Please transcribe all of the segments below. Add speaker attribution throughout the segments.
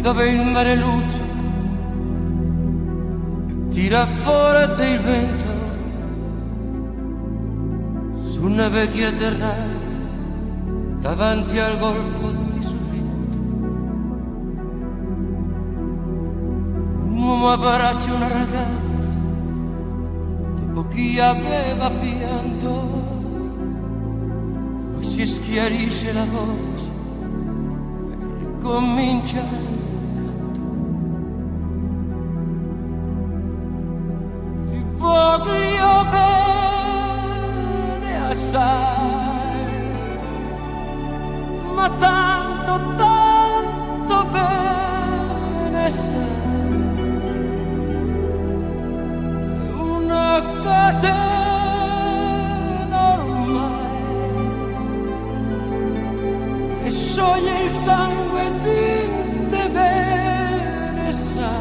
Speaker 1: dove il mare luce e tira fuori il vento su una vecchia terrazza davanti al golfo di Sorrento. Un uomo abbraccia una ragazza dopo chi aveva pianto, poi si schiarisce la voce e ricomincia il canto. Ti voglio bene assai, ma tanto, tanto bene sai. Una catena ormai che scioglie il sangue di te bene sai.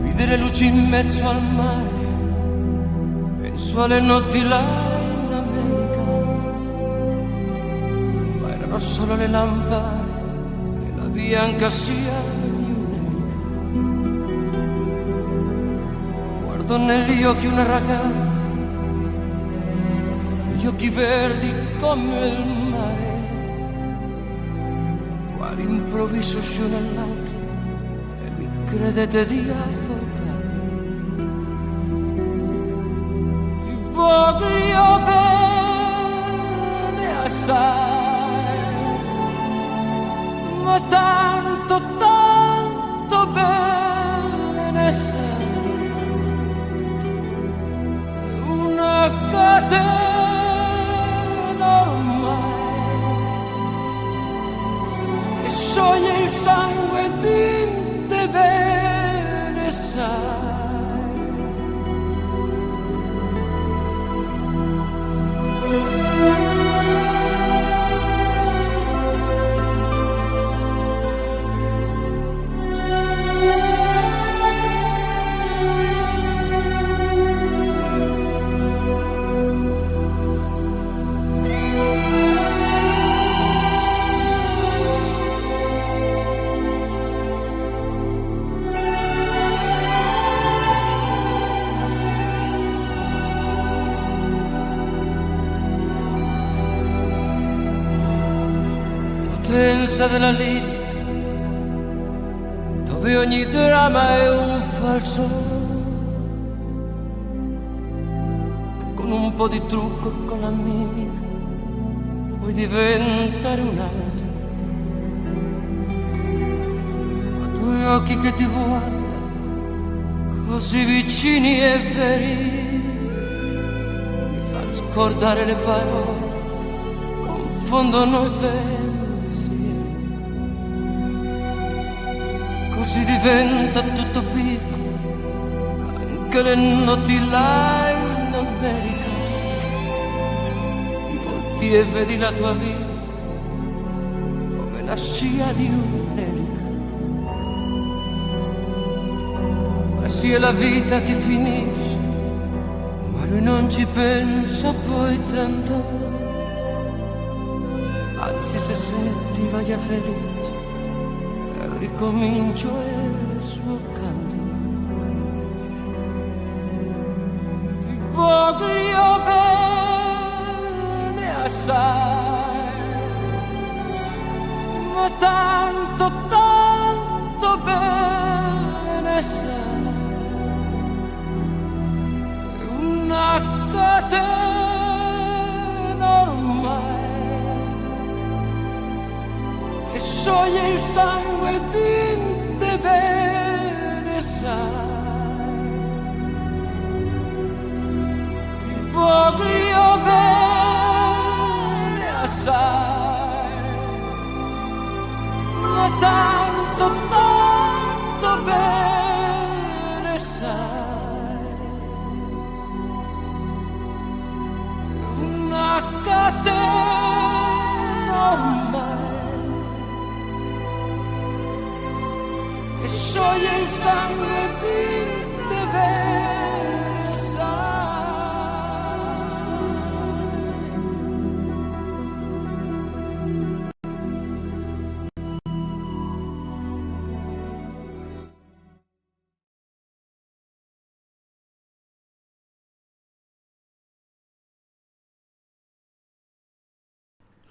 Speaker 1: Vide le luci in mezzo al mare, penso alle notti là solo le lampade e la bianca sia di un'erica. Guardo negli occhi una ragazza, gli occhi verdi come il mare, quale improvviso scioglie lacrime e lui credete di affogare. Ti voglio bene assai, ma tanto, tanto bene sai. Una catena ormai che scioglie il sangue di te bene sai. Potenza della lirica, dove ogni dramma è un falso, che con un po' di trucco e con la mimica puoi diventare un altro. Ma due occhi che ti guardano così vicini e veri mi fanno scordare le parole, confondono i pensieri. Così diventa tutto piccolo, anche le notti là in America. Ti volti e vedi la tua vita come la scia di un'elica. Ma sì, è la vita che finisce, ma lui non ci pensa poi tanto. Anzi, se sentiva già felice, ricomincio il suo canto. Ti voglio bene assai, ma tanto, tanto bene sai. Una catena ormai che scioglie il sangue di te bene sai. Ti voglio bene assai, ma tanto, tanto bene sai. Una catena ormai che scioglie il sangue di te bene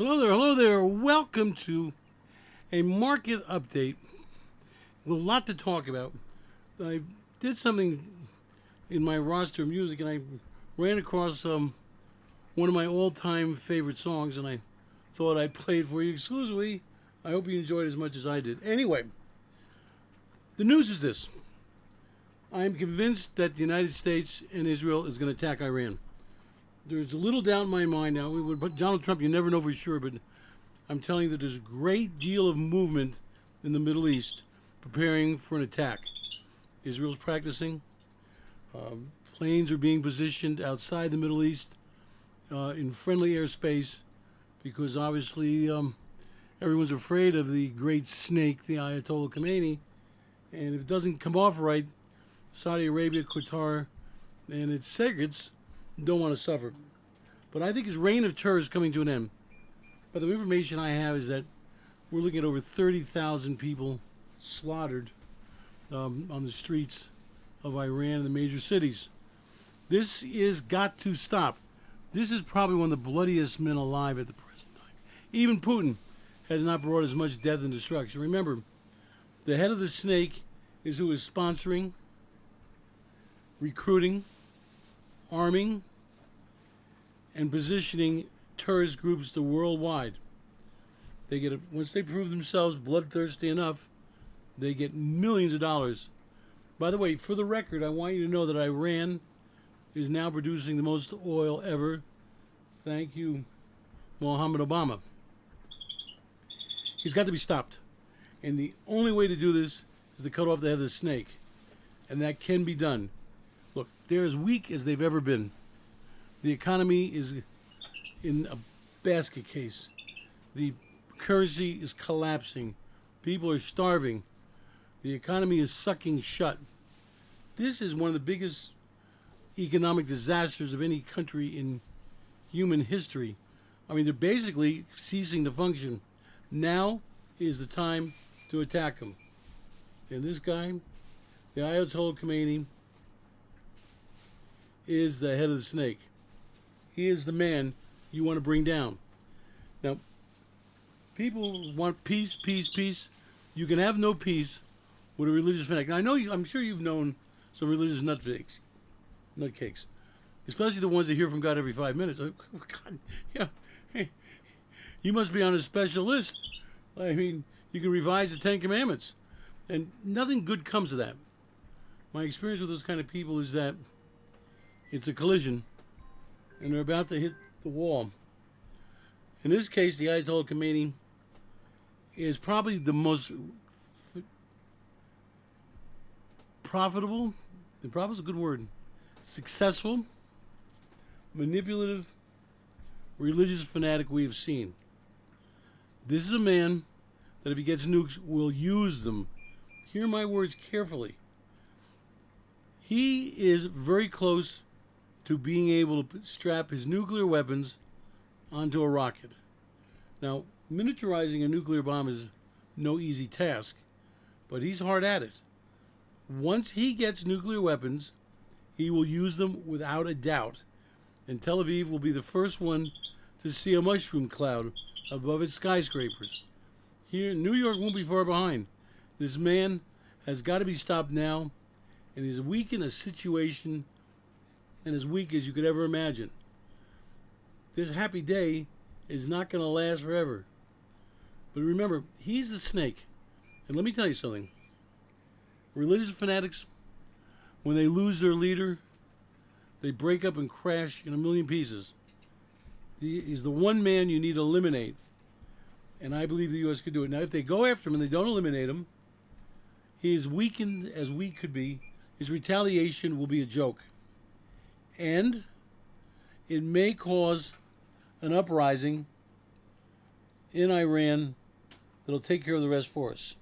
Speaker 2: Hello there. Welcome to a market update. A lot to talk about. I did something in my roster of music, and I ran across one of my all-time favorite songs, and I thought I'd play it for you exclusively. I hope you enjoyed it as much as I did. Anyway, the news is this. I am convinced that the United States and Israel is going to attack Iran. There's a little doubt in my mind now. But Donald Trump, you never know for sure, but I'm telling you that there's a great deal of movement in the Middle East preparing for an attack. Israel's practicing. Planes are being positioned outside the Middle East in friendly airspace because obviously everyone's afraid of the great snake, the Ayatollah Khomeini. And if it doesn't come off right, Saudi Arabia, Qatar, and its segregates don't want to suffer. But I think his reign of terror is coming to an end. But the information I have is that we're looking at over 30,000 people slaughtered on the streets of Iran and the major cities. This is got to stop. This is probably one of the bloodiest men alive at the present time. Even Putin has not brought as much death and destruction. Remember, the head of the snake is who is sponsoring, recruiting, arming, and positioning terrorist groups to worldwide. They get once they prove themselves bloodthirsty enough, they get millions of dollars. By the way, for the record, I want you to know that Iran is now producing the most oil ever. Thank you, Mohammed Obama. He's got to be stopped. And the only way to do this is to cut off the head of the snake. And that can be done. Look, they're as weak as they've ever been. The economy is in a basket case. The currency is collapsing. People are starving. The economy is sucking shut. This is one of the biggest economic disasters of any country in human history. I mean, they're basically ceasing to function. Now is the time to attack them. And this guy, the Ayatollah Khomeini, is the head of the snake. He is the man you want to bring down. Now, people want peace, peace, peace. You can have no peace with a religious fanatic. Now, I'm sure you've known some religious nutcakes, especially the ones that hear from God every 5 minutes. Oh, God, yeah, hey, you must be on a special list. I mean, you can revise the Ten Commandments, and nothing good comes of that. My experience with those kind of people is that it's a collision, and they're about to hit the wall. In this case, the Ayatollah Khomeini is probably the most profitable, and profitable is a good word, successful, manipulative, religious fanatic we have seen. This is a man that if he gets nukes will use them. Hear my words carefully. He is very close to being able to strap his nuclear weapons onto a rocket. Now, miniaturizing a nuclear bomb is no easy task, but he's hard at it. Once he gets nuclear weapons, he will use them without a doubt, and Tel Aviv will be the first one to see a mushroom cloud above its skyscrapers. Here, New York won't be far behind. This man has got to be stopped now, and he's weak in a situation and as weak as you could ever imagine. This happy day is not going to last forever. But remember, he's the snake. And let me tell you something. Religious fanatics, when they lose their leader, they break up and crash in a million pieces. He's the one man you need to eliminate. And I believe the U.S. could do it. Now, if they go after him and they don't eliminate him, he is weakened as weak could be. His retaliation will be a joke. And it may cause an uprising in Iran that'll take care of the rest for us.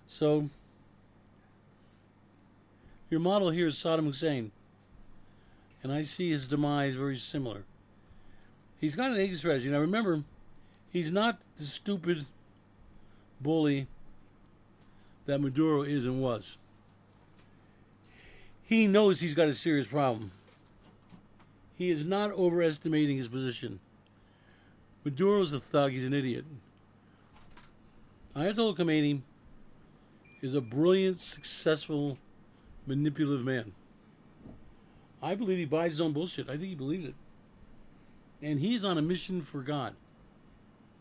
Speaker 2: So, your model here is Saddam Hussein. And I see his demise very similar. He's got an exit strategy. Now remember, he's not the stupid bully that Maduro is and was. He knows he's got a serious problem. He is not overestimating his position. Maduro's a thug. He's an idiot. Ayatollah Khomeini is a brilliant, successful, manipulative man. I believe he buys his own bullshit. I think he believes it. And he's on a mission for God.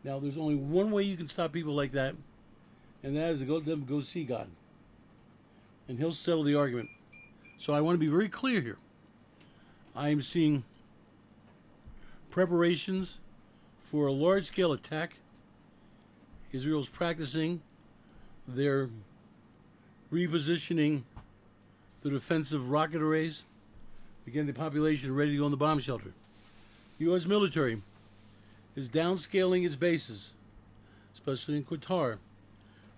Speaker 2: Now, there's only one way you can stop people like that, and that is to let them go see God. And he'll settle the argument. So I want to be very clear here. I am seeing preparations for a large-scale attack. Israel's practicing. They're repositioning the defensive rocket arrays to get the population ready to go in the bomb shelter. U.S. military is downscaling its bases, especially in Qatar,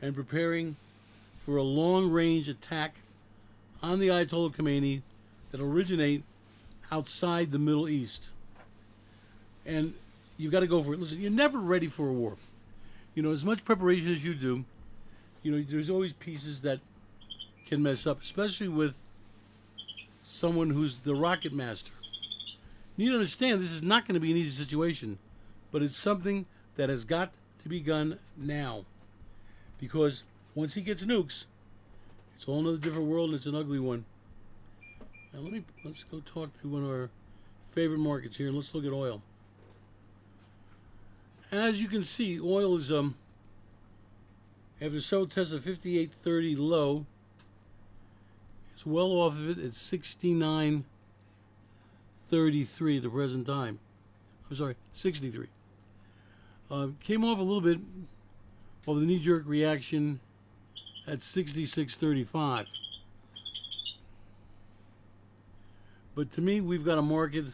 Speaker 2: and preparing for a long-range attack on the Ayatollah Khomeini that originate outside the Middle East. And you've got to go for it. Listen, you're never ready for a war. You know, as much preparation as you do, you know, there's always pieces that can mess up, especially with someone who's the rocket master. You need to understand this is not going to be an easy situation, but it's something that has got to be done now. Because once he gets nukes, it's a whole other different world, and it's an ugly one. Now let's go talk to one of our favorite markets here, and let's look at oil. As you can see, oil is after several tests of 58.30 low, it's well off of it at 69.33 at the present time. I'm sorry, 63. Came off a little bit of the knee-jerk reaction at 66.35. But to me, we've got a market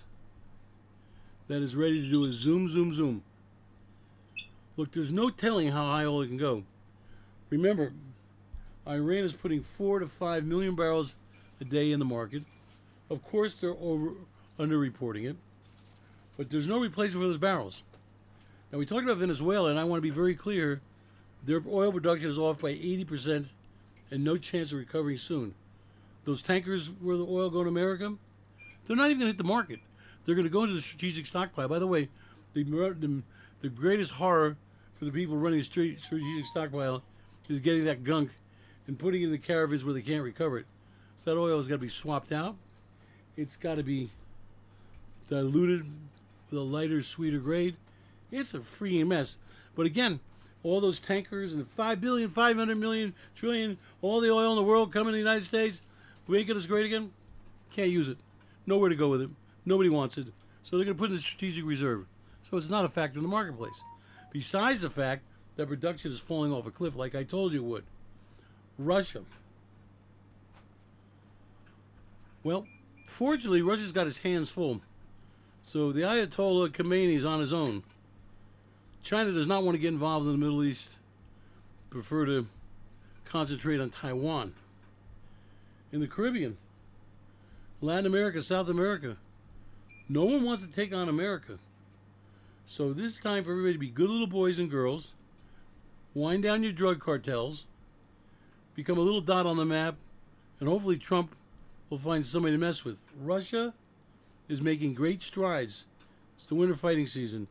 Speaker 2: that is ready to do a zoom, zoom, zoom. Look, there's no telling how high oil can go. Remember, Iran is putting 4 to 5 million barrels a day in the market. Of course, they're underreporting it, but there's no replacement for those barrels. Now, we talked about Venezuela, and I want to be very clear. Their oil production is off by 80% and no chance of recovering soon. Those tankers where the oil going to America, they're not even going to hit the market. They're going to go into the strategic stockpile. By the way, the greatest horror for the people running the strategic stockpile is getting that gunk and putting it in the caravans where they can't recover it. So that oil has got to be swapped out. It's got to be diluted with a lighter, sweeter grade. It's a freaking mess. But again, all those tankers and the 5 billion, 500 million, trillion, all the oil in the world coming to the United States, we ain't get us great again. Can't use it. Nowhere to go with it. Nobody wants it. So they're going to put it in the strategic reserve. So it's not a factor in the marketplace. Besides the fact that production is falling off a cliff like I told you it would. Russia. Well, fortunately, Russia's got his hands full. So the Ayatollah Khomeini is on his own. China does not want to get involved in the Middle East. Prefer to concentrate on Taiwan. In the Caribbean, Latin America, South America, no one wants to take on America. So this is time for everybody to be good little boys and girls, wind down your drug cartels, become a little dot on the map, and hopefully Trump will find somebody to mess with. Russia is making great strides. It's the winter fighting season.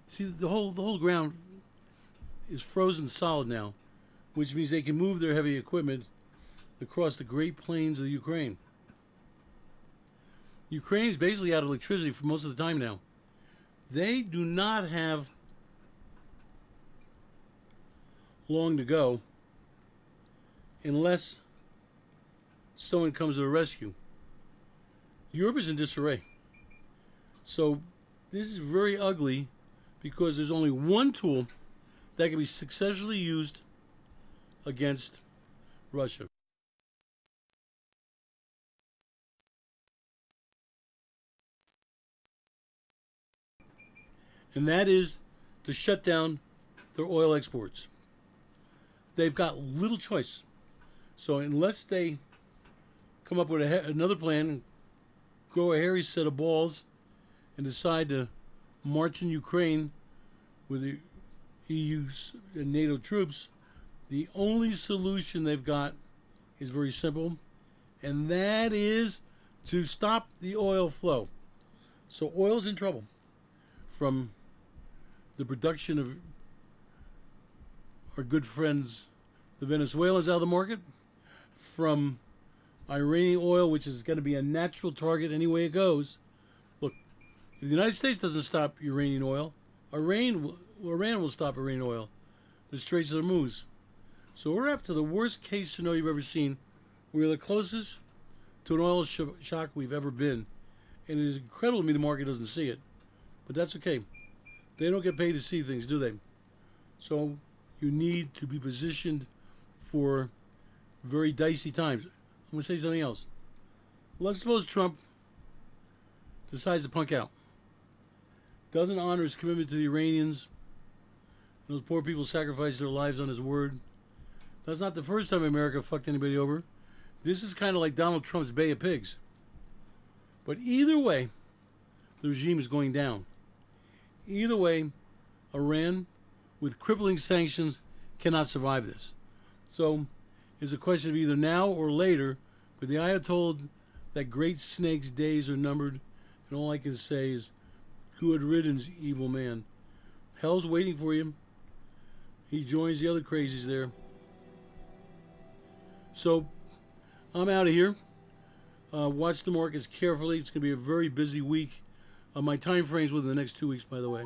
Speaker 2: See, the whole ground is frozen solid now, which means they can move their heavy equipment across the Great Plains of Ukraine. Ukraine is basically out of electricity for most of the time now. They do not have long to go unless someone comes to the rescue. Europe is in disarray. So this is very ugly because there's only one tool that can be successfully used against Russia. And that is to shut down their oil exports. They've got little choice. So unless they come up with another plan, grow a hairy set of balls, and decide to march in Ukraine with the EU and NATO troops, the only solution they've got is very simple, and that is to stop the oil flow. So oil's in trouble from the production of our good friends, the Venezuelans, out of the market, from Iranian oil, which is going to be a natural target any way it goes. Look, if the United States doesn't stop Iranian oil, Iran will stop Iranian oil. The Straits of Hormuz. So we're up to the worst case scenario you've ever seen. We're the closest to an oil shock we've ever been. And it is incredible to me the market doesn't see it. But that's okay. They don't get paid to see things, do they? So you need to be positioned for very dicey times. I'm going to say something else. Let's suppose Trump decides to punk out. Doesn't honor his commitment to the Iranians. Those poor people sacrificed their lives on his word. That's not the first time America fucked anybody over. This is kind of like Donald Trump's Bay of Pigs. But either way, the regime is going down. Either way, Iran, with crippling sanctions, cannot survive this. So it's a question of either now or later, but the Ayatollah, that great snake's days are numbered, and all I can say is, good riddance, evil man. Hell's waiting for you. He joins the other crazies there. So I'm out of here. Watch the markets carefully. It's going to be a very busy week. My time frame's within the next 2 weeks, by the way.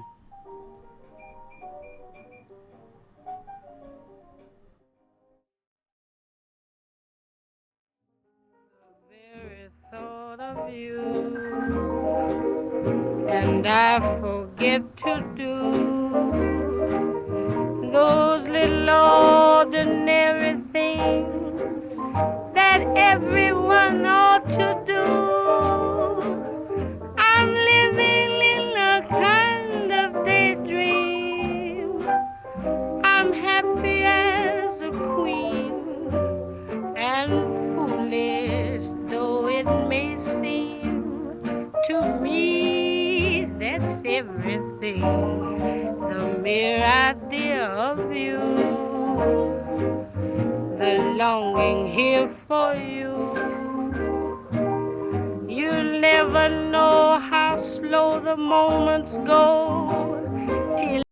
Speaker 3: Very thought of you, and I forget to do those little ordinary things that everyone ought to do. I'm living in a kind of daydream. I'm happy as a queen, and foolish though it may seem to me, that's everything. The mere idea of you, the longing here for you. You'll never know how slow the moments go till